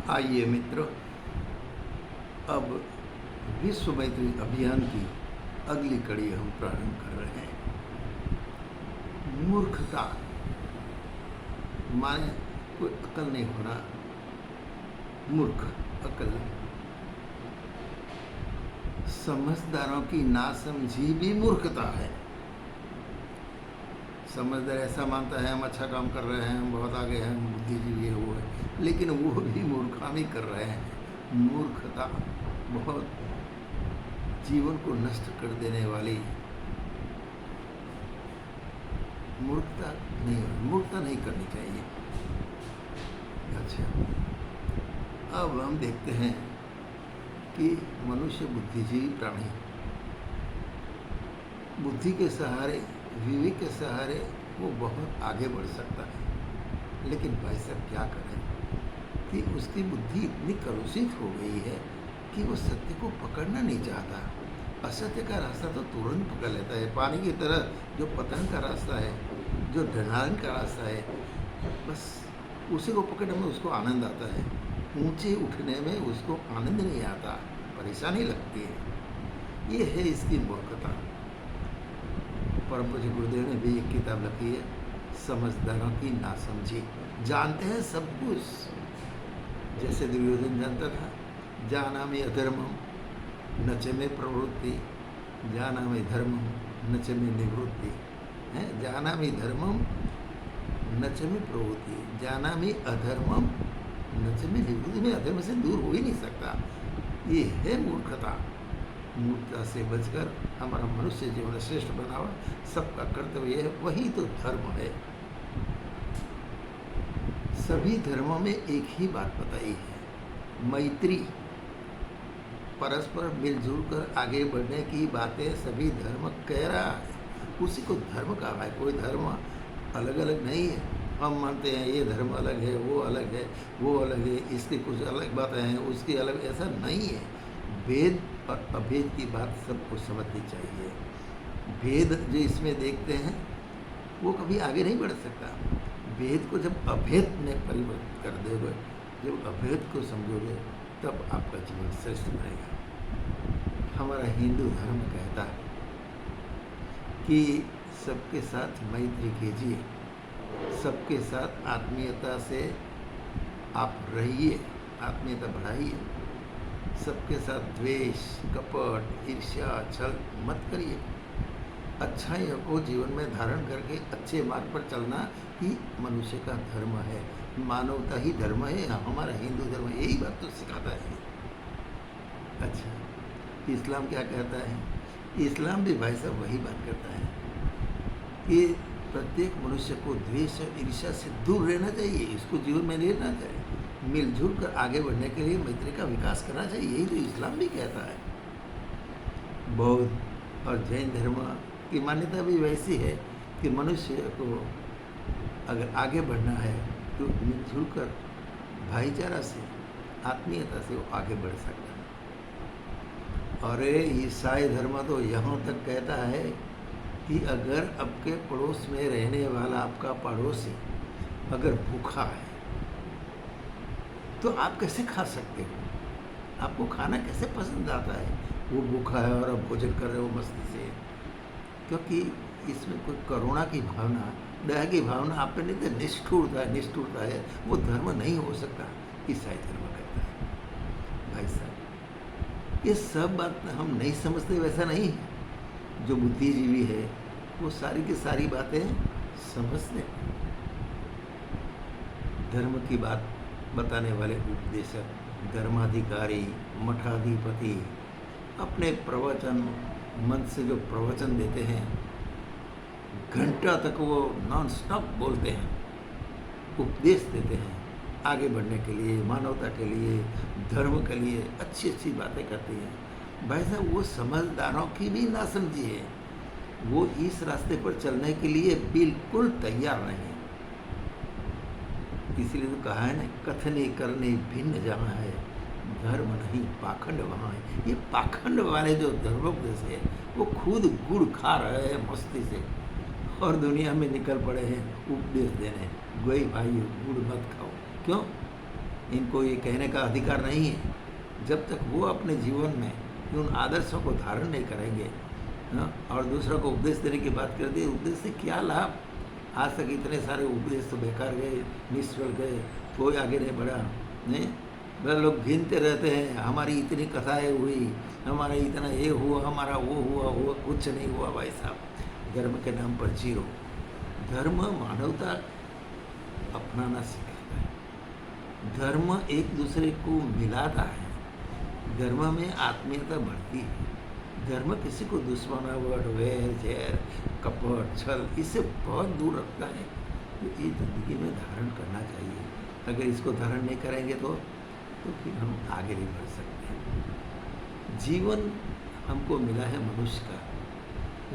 आइए मित्रों, अब विश्व मैत्री अभियान की अगली कड़ी हम प्रारंभ कर रहे हैं। मूर्खता माने कोई अकल नहीं होना। मूर्ख अकल नहीं। समझदारों की नासमझी भी मूर्खता है। समझदार ऐसा मानता है हम अच्छा काम कर रहे हैं, हम बहुत आगे हैं, हम बुद्धिजीवी है, वो है, लेकिन वो भी मूर्खामी कर रहे हैं। मूर्खता बहुत जीवन को नष्ट कर देने वाली मूर्खता नहीं करनी चाहिए। अच्छा, अब हम देखते हैं कि मनुष्य बुद्धिजीवी प्राणी, बुद्धि के सहारे, विवेक के सहारे वो बहुत आगे बढ़ सकता है, लेकिन भाई साहब क्या करें कि उसकी बुद्धि इतनी कलुषित हो गई है कि वो सत्य को पकड़ना नहीं चाहता। असत्य का रास्ता तो तुरंत पकड़ लेता है। पानी की तरह जो पतन का रास्ता है, जो ढलान का रास्ता है, बस उसी को पकड़ने में उसको आनंद आता है। ऊंचे उठने में उसको आनंद नहीं आता, परेशानी लगती है। ये है इसकी मूर्खता। परम पूज्य गुरुदेव ने भी एक किताब लिखी है, समझदारों की नासमझी। जानते हैं सब कुछ। जैसे दुर्योधन जानता था, जाना में अधर्मम न च में प्रवृत्ति, जाना में धर्मम न च में निवृत्ति है। जाना में धर्मम न च में प्रवृत्ति, जाना में अधर्मम न च में निवृत्ति। में अधर्म से दूर हो ही नहीं सकता। ये है मूर्खता। मूर्खता से बचकर हमारा मनुष्य जीवन श्रेष्ठ बनावा सबका कर्तव्य है। वही तो धर्म है। सभी धर्मों में एक ही बात बताई है, मैत्री, परस्पर मिलजुल कर आगे बढ़ने की बातें सभी धर्म कह रहा है। उसी को धर्म कहा है। कोई धर्म अलग अलग नहीं है। हम मानते हैं ये धर्म अलग है, वो अलग है, वो अलग है, इसकी कुछ अलग बातें हैं, उसकी अलग, ऐसा नहीं है। भेद और अभेद की बात सबको समझनी चाहिए। भेद जो इसमें देखते हैं वो कभी आगे नहीं बढ़ सकता। भेद को जब अभेद में परिवर्तित कर दोगे, जब अभेद को समझोगे, तब आपका जीवन श्रेष्ठ बनेगा। हमारा हिंदू धर्म कहता है कि सबके साथ मैत्री कीजिए, सबके साथ आत्मीयता से आप रहिए, आत्मीयता बढ़ाइए। सबके साथ द्वेष, कपट, ईर्ष्या, छल मत करिए। अच्छाइयों को जीवन में धारण करके अच्छे मार्ग पर चलना ही मनुष्य का धर्म है। मानवता ही धर्म है। हमारा हिंदू धर्म यही बात तो सिखाता है। अच्छा, इस्लाम क्या कहता है? इस्लाम भी भाई साहब वही बात करता है कि प्रत्येक मनुष्य को द्वेष और ईर्ष्या से दूर रहना चाहिए, इसको जीवन में लेना चाहिए। मिलजुल कर आगे बढ़ने के लिए मैत्री का विकास करना चाहिए। यही तो इस्लाम भी कहता है। बौद्ध और जैन धर्म की मान्यता भी वैसी है कि मनुष्य को अगर आगे बढ़ना है तो मिलजुल कर भाईचारा से, आत्मीयता से वो आगे बढ़ सकता है। और ईसाई धर्म तो यहाँ तक कहता है कि अगर आपके पड़ोस में रहने वाला आपका पड़ोसी अगर भूखा है तो आप कैसे खा सकते हो? आपको खाना कैसे पसंद आता है? वो भूखा है और आप भोजन कर रहे हो मस्ती से। क्योंकि इसमें कोई करुणा की भावना, दया की भावना आप पे नहीं तो निष्ठुरता है। वो धर्म नहीं हो सकता। ईसाई धर्म कहता है। भाई साहब, ये सब बात हम नहीं समझते, वैसा नहीं है। जो बुद्धिजीवी है वो सारी की सारी बातें समझते। धर्म की बात बताने वाले उपदेशक, धर्माधिकारी, मठाधिपति अपने प्रवचन, मन से जो प्रवचन देते हैं, घंटा तक वो नॉन स्टॉप बोलते हैं, उपदेश देते हैं आगे बढ़ने के लिए, मानवता के लिए, धर्म के लिए अच्छी अच्छी बातें करती हैं। भाई साहब, वो समझदारों की भी नासमझी है। वो इस रास्ते पर चलने के लिए बिल्कुल तैयार नहीं। इसलिए तो कहा है ना, कथनी करनी भिन्न जहाँ है, धर्म नहीं पाखंड वहाँ है। ये पाखंड वाले जो धर्मोपदेश है वो खुद गुड़ खा रहे हैं मस्ती से, और दुनिया में निकल पड़े हैं उपदेश देने। गोई भाई गुड़ मत खाओ। क्यों? इनको ये कहने का अधिकार नहीं है। जब तक वो अपने जीवन में उन आदर्शों को धारण नहीं करेंगे, हाँ, और दूसरों को उपदेश देने की बात करते हैं, उपदेश से क्या लाभ? आज तक इतने सारे उपदेश तो बेकार गए, निष्फल गए, कोई आगे नहीं बढ़ा। नहीं, वह लोग गिनते रहते हैं, हमारी इतनी कथाएँ हुई, हमारा इतना ये हुआ, हमारा वो हुआ, वो कुछ नहीं हुआ भाई साहब। धर्म के नाम पर जीरो। धर्म मानवता अपनाना सिखाता है। धर्म एक दूसरे को मिलाता है। धर्म में आत्मीयता बढ़ती है। धर्म किसी को दुश्मनावट, वैर, झैर, कपट, छल इससे बहुत दूर रखता है। तो ये ज़िंदगी में धारण करना चाहिए। अगर इसको धारण नहीं करेंगे तो फिर हम आगे नहीं बढ़ सकते। जीवन हमको मिला है मनुष्य का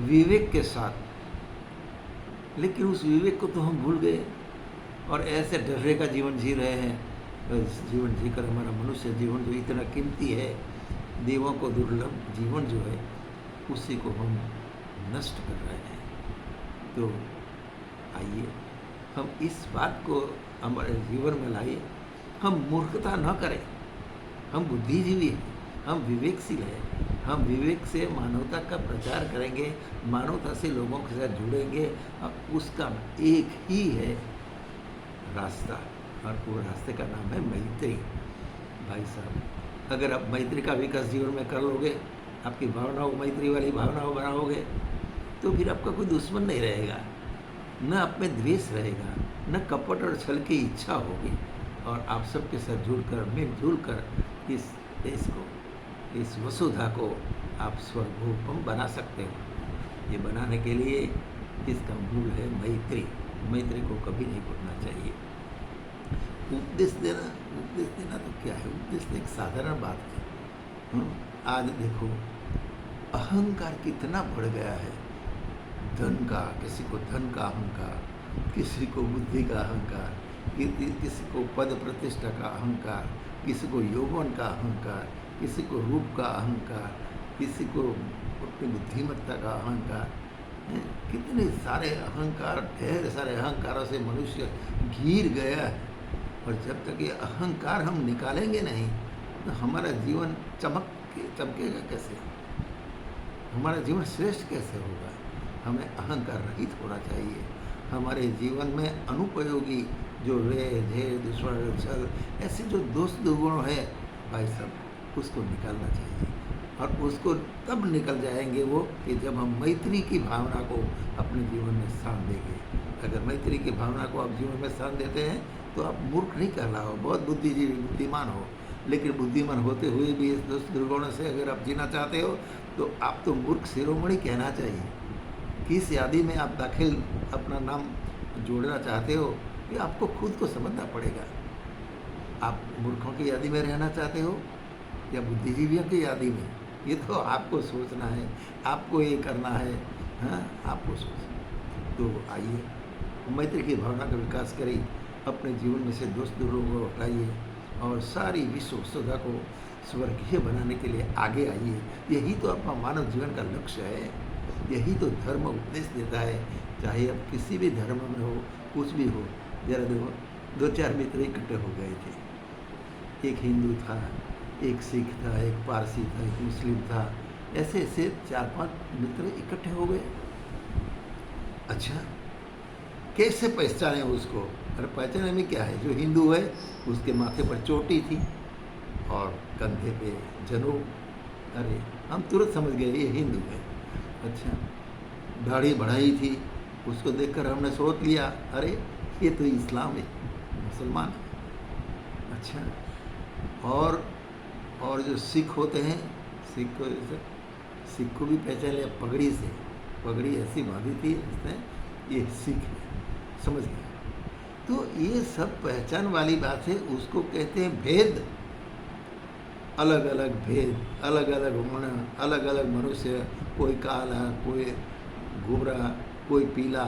विवेक के साथ, लेकिन उस विवेक को तो हम भूल गए और ऐसे डर्रे का जीवन जी रहे हैं। बस जीवन जीकर हमारा मनुष्य जीवन जो इतना कीमती है, देवों को दुर्लभ जीवन जो है, उसी को हम नष्ट कर रहे हैं। तो आइए हम इस बात को हमारे जीवन में लाइए। हम मूर्खता न करें, हम बुद्धिजीवी हैं, हम विवेकशील हैं। हम विवेक से मानवता का प्रचार करेंगे, मानवता से लोगों के साथ जुड़ेंगे, और उसका एक ही है रास्ता, और वो रास्ते का नाम है मैत्री। भाई साहब, अगर आप मैत्री का विकास जीवन में कर लोगे, आपकी भावनाओं मैत्री वाली भावनाओं बनाओगे, तो फिर आपका कोई दुश्मन नहीं रहेगा, न आप में द्वेष रहेगा, न कपट और छल की इच्छा होगी, और आप सबके साथ जुड़कर मिलजुल कर इस देश को, इस वसुधा को आप स्वर्गभूम बना सकते हो। ये बनाने के लिए इसका मूल है मैत्री। मैत्री को कभी नहीं भूलना चाहिए। उपदेश देना तो क्या है? उपदेश तो एक साधारण बात है। आज देखो अहंकार कितना बढ़ गया है। धन का, किसी को धन का अहंकार, किसी को बुद्धि का अहंकार, किसी को पद प्रतिष्ठा का अहंकार, किसी को यौवन का अहंकार, किसी को रूप का अहंकार, किसी को अपनी बुद्धिमत्ता का अहंकार। कितने सारे अहंकार, ढेर सारे अहंकारों से मनुष्य घिर गया है। और जब तक ये अहंकार हम निकालेंगे नहीं, तो हमारा जीवन चमकेगा कैसे? हमारा जीवन श्रेष्ठ कैसे होगा? हमें अहंकार रहित होना चाहिए। हमारे जीवन में अनुपयोगी जो वैर, झेर, दुश्मन, छल, ऐसे जो दोष दुर्गुण है भाई साहब, उसको निकालना चाहिए। और उसको तब निकल जाएंगे वो कि जब हम मैत्री की भावना को अपने जीवन में स्थान देंगे। अगर मैत्री की भावना को आप जीवन में स्थान देते हैं तो आप मूर्ख नहीं कहलाओ, बहुत बुद्धिजीवी, बुद्धिमान हो। लेकिन बुद्धिमान होते हुए भी इस दोष दुर्गुणों से अगर आप जीना चाहते हो तो आप तो मूर्ख शिरोमणि कहना चाहिए। किस यादी में आप दाखिल अपना नाम जोड़ना चाहते हो, ये आपको खुद को समझना पड़ेगा। आप मूर्खों की यादी में रहना चाहते हो या बुद्धिजीवियों की यादी में, ये तो आपको सोचना है, आपको ये करना है। हाँ, आपको सोचना। तो आइए मैत्री की भावना का विकास करिए, अपने जीवन में से दोष दुर्गुणों को हटाइए और सारी विश्व वसुधा को स्वर्गीय बनाने के लिए आगे आइए। यही तो आपका मानव जीवन का लक्ष्य है। यही तो धर्म उपदेश देता है। चाहे आप किसी भी धर्म में हो, कुछ भी हो। जरा देखो, 2-4 मित्र इकट्ठे हो गए थे। एक हिंदू था, एक सिख था, एक पारसी था, एक मुस्लिम था। ऐसे ऐसे 4-5 मित्र इकट्ठे हो गए। अच्छा, कैसे पहचाने उसको? अरे पहचाने में क्या है, जो हिंदू है उसके माथे पर चोटी थी और कंधे पे जनेऊ। अरे हम तुरंत समझ गए ये हिंदू है। अच्छा, दाढ़ी बढ़ाई थी, उसको देखकर हमने सोच लिया अरे ये तो इस्लाम है, मुसलमान है। अच्छा, और जो सिख होते हैं, सिख को भी पहचान लिया पगड़ी से। पगड़ी ऐसी बांधी थी उसने, ये सिख है, समझ गया। तो ये सब पहचान वाली बात है, उसको कहते हैं भेद। अलग अलग भेद, अलग अलग वर्ण, अलग अलग मनुष्य, कोई काला, कोई गोरा, कोई पीला,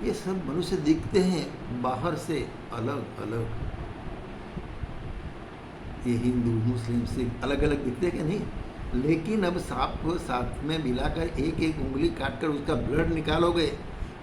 ये सब मनुष्य दिखते हैं बाहर से अलग अलग। ये हिंदू, मुस्लिम, सिख अलग अलग दिखते क्या नहीं? लेकिन अब सांप को साथ में मिलाकर एक एक उंगली काटकर उसका ब्लड निकालोगे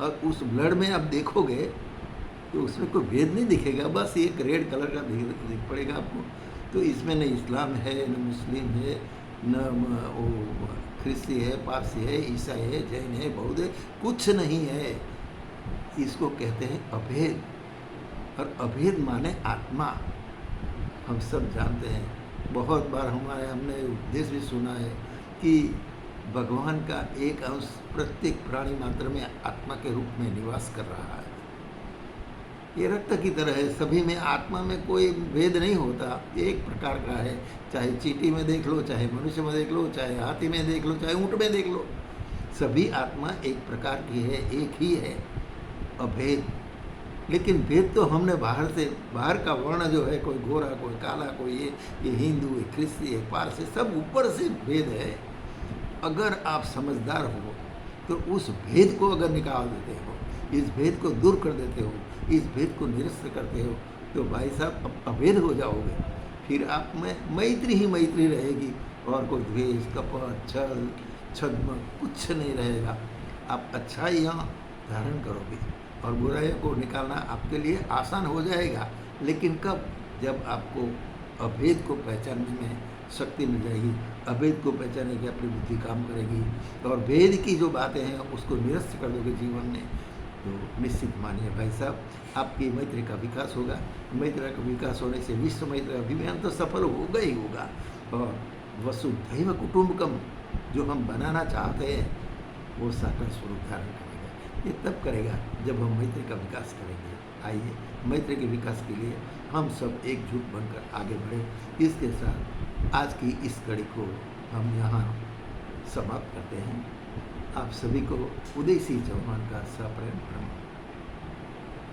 और उस ब्लड में आप देखोगे तो उसमें कोई भेद नहीं दिखेगा, बस एक रेड कलर का दिख पड़ेगा आपको। तो इसमें न इस्लाम है, न मुस्लिम है, न वो ख्रिस्ती है, पारसी है, ईसाई है, जैन है, बौद्ध है, कुछ नहीं है। इसको कहते हैं अभेद, और अभेद माने आत्मा। हम सब जानते हैं, बहुत बार हमने उपदेश भी सुना है कि भगवान का एक अंश प्रत्येक प्राणी मात्र में आत्मा के रूप में निवास कर रहा है। ये रक्त की तरह है, सभी में आत्मा में कोई भेद नहीं होता, एक प्रकार का है। चाहे चींटी में देख लो, चाहे मनुष्य में देख लो, चाहे हाथी में देख लो, चाहे ऊँट में देख लो, सभी आत्मा एक प्रकार की है, एक ही है, अभेद। लेकिन भेद तो हमने बाहर का वर्ण जो है, कोई गोरा, कोई काला, कोई ये हिंदू है, ख्रिस्ती है, पारसी, सब ऊपर से भेद है। अगर आप समझदार हो तो उस भेद को अगर निकाल देते हो, इस भेद को दूर कर देते हो, इस भेद को निरस्त करते हो, तो भाई साहब अभेद हो जाओगे। फिर आप में मैत्री ही मैत्री रहेगी, और कोई द्वेष, कपट, छल, छद्म कुछ नहीं रहेगा। आप अच्छाइयाँ धारण करोगे और बुराइयों को निकालना आपके लिए आसान हो जाएगा। लेकिन कब? जब आपको अभेद को पहचानने में शक्ति मिल जाएगी, अभेद को पहचानने की अपनी बुद्धि काम करेगी, और भेद की जो बातें हैं उसको निरस्त कर दोगे जीवन में, तो निश्चित मानिए भाई साहब, आपकी मैत्री का विकास होगा। मैत्री का विकास होने से विश्व मैत्री अभियान तो सफल होगा ही होगा, और वसुधैव कुटुंबकम जो हम बनाना चाहते हैं वो साकार स्वरूप धारण करेगा। ये तब करेगा जब हम मैत्री का विकास करेंगे। आइए मैत्री के विकास के लिए हम सब एकजुट बनकर आगे बढ़े। इसके साथ आज की इस कड़ी को हम यहाँ समाप्त करते हैं। आप सभी को उदय सिंह चौहान का सप्रेम प्रणाम।